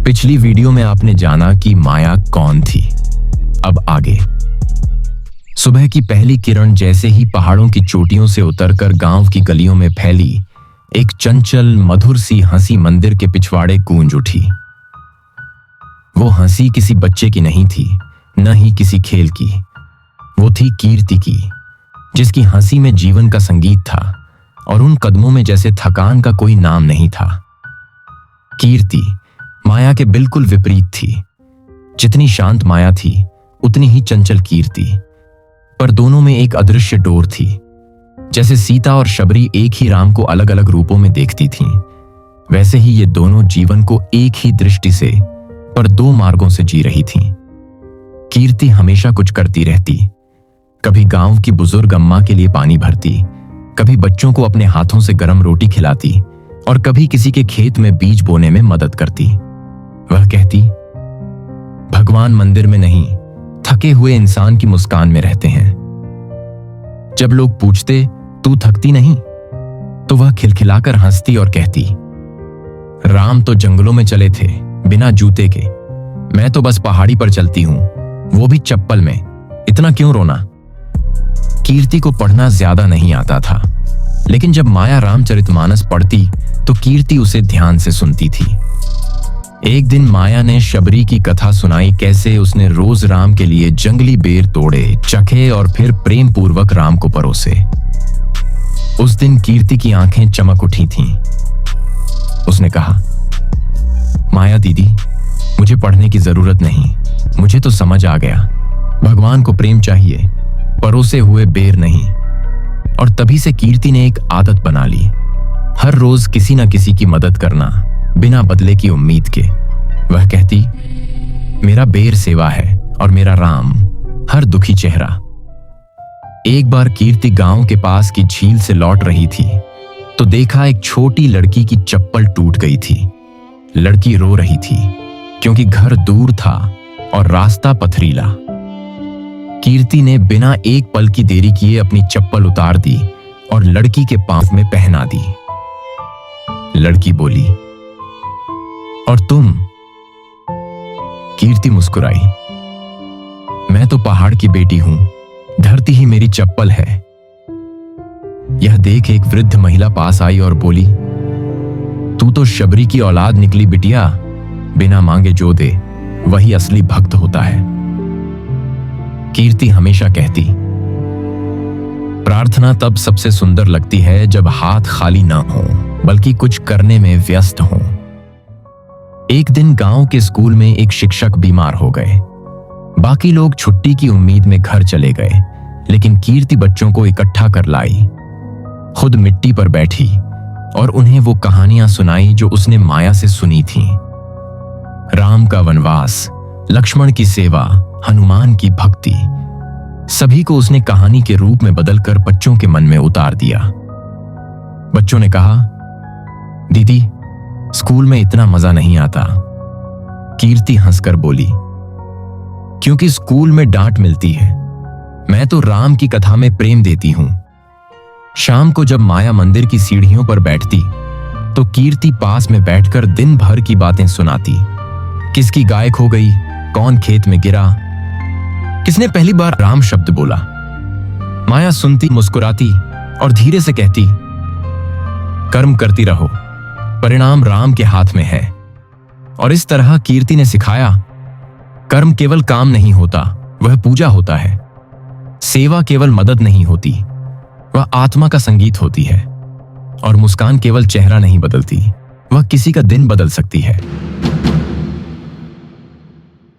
पिछली वीडियो में आपने जाना कि माया कौन थी। अब आगे। सुबह की पहली किरण जैसे ही पहाड़ों की चोटियों से उतरकर गांव की गलियों में फैली, एक चंचल मधुर सी हंसी मंदिर के पिछवाड़े गूंज उठी। वो हंसी किसी बच्चे की नहीं थी, न ही किसी खेल की। वो थी कीर्ति की, जिसकी हंसी में जीवन का संगीत था और उन कदमों में जैसे थकान का कोई नाम नहीं था। कीर्ति माया के बिल्कुल विपरीत थी। जितनी शांत माया थी, उतनी ही चंचल कीर्ति। पर दोनों में एक अदृश्य डोर थी। जैसे सीता और शबरी एक ही राम को अलग अलग रूपों में देखती थीं, वैसे ही ये दोनों जीवन को एक ही दृष्टि से पर दो मार्गों से जी रही थीं। कीर्ति हमेशा कुछ करती रहती। कभी गांव की बुजुर्ग अम्मा के लिए पानी भरती, कभी बच्चों को अपने हाथों से गर्म रोटी खिलाती और कभी किसी के खेत में बीज बोने में मदद करती। वह कहती, भगवान मंदिर में नहीं, थके हुए इंसान की मुस्कान में रहते हैं। जब लोग पूछते, तू थकती नहीं? तो वह खिलखिलाकर हंसती और कहती, राम तो जंगलों में चले थे बिना जूते के, मैं तो बस पहाड़ी पर चलती हूं, वो भी चप्पल में, इतना क्यों रोना? कीर्ति को पढ़ना ज्यादा नहीं आता था, लेकिन जब माया रामचरितमानस पढ़ती तो कीर्ति उसे ध्यान से सुनती थी। एक दिन माया ने शबरी की कथा सुनाई, कैसे उसने रोज राम के लिए जंगली बेर तोड़े, चखे और फिर प्रेम पूर्वक राम को परोसे। उस दिन कीर्ति की आंखें चमक उठी थीं। उसने कहा, माया दीदी, मुझे पढ़ने की जरूरत नहीं, मुझे तो समझ आ गया, भगवान को प्रेम चाहिए, परोसे हुए बेर नहीं। और तभी से कीर्ति ने एक आदत बना ली, हर रोज किसी न किसी की मदद करना, बिना बदले की उम्मीद के। वह कहती, मेरा बेर सेवा है और मेरा राम हर दुखी चेहरा। एक बार कीर्ति गांव के पास की झील से लौट रही थी तो देखा एक छोटी लड़की की चप्पल टूट गई थी। लड़की रो रही थी क्योंकि घर दूर था और रास्ता पथरीला। कीर्ति ने बिना एक पल की देरी किए अपनी चप्पल उतार दी और लड़की के पांव में पहना दी। लड़की बोली, और तुम? कीर्ति मुस्कुराई, मैं तो पहाड़ की बेटी हूं, धरती ही मेरी चप्पल है। यह देख एक वृद्ध महिला पास आई और बोली, तू तो शबरी की औलाद निकली बिटिया, बिना मांगे जो दे वही असली भक्त होता है। कीर्ति हमेशा कहती, प्रार्थना तब सबसे सुंदर लगती है जब हाथ खाली ना हो, बल्कि कुछ करने में व्यस्त हो। एक दिन गांव के स्कूल में एक शिक्षक बीमार हो गए। बाकी लोग छुट्टी की उम्मीद में घर चले गए, लेकिन कीर्ति बच्चों को इकट्ठा कर लाई। खुद मिट्टी पर बैठी और उन्हें वो कहानियां सुनाई जो उसने माया से सुनी थीं। राम का वनवास, लक्ष्मण की सेवा, हनुमान की भक्ति, सभी को उसने कहानी के रूप में बदलकर बच्चों के मन में उतार दिया। बच्चों ने कहा, दीदी, स्कूल में इतना मजा नहीं आता। कीर्ति हंसकर बोली, क्योंकि स्कूल में डांट मिलती है, मैं तो राम की कथा में प्रेम देती हूं। शाम को जब माया मंदिर की सीढ़ियों पर बैठती तो कीर्ति पास में बैठकर दिन भर की बातें सुनाती। किसकी गाय खो गई, कौन खेत में गिरा, किसने पहली बार राम शब्द बोला। माया सुनती, मुस्कुराती और धीरे से कहती, कर्म करती रहो, परिणाम राम के हाथ में है। और इस तरह कीर्ति ने सिखाया, कर्म केवल काम नहीं होता, वह पूजा होता है। सेवा केवल मदद नहीं होती, वह आत्मा का संगीत होती है। और मुस्कान केवल चेहरा नहीं बदलती, वह किसी का दिन बदल सकती है।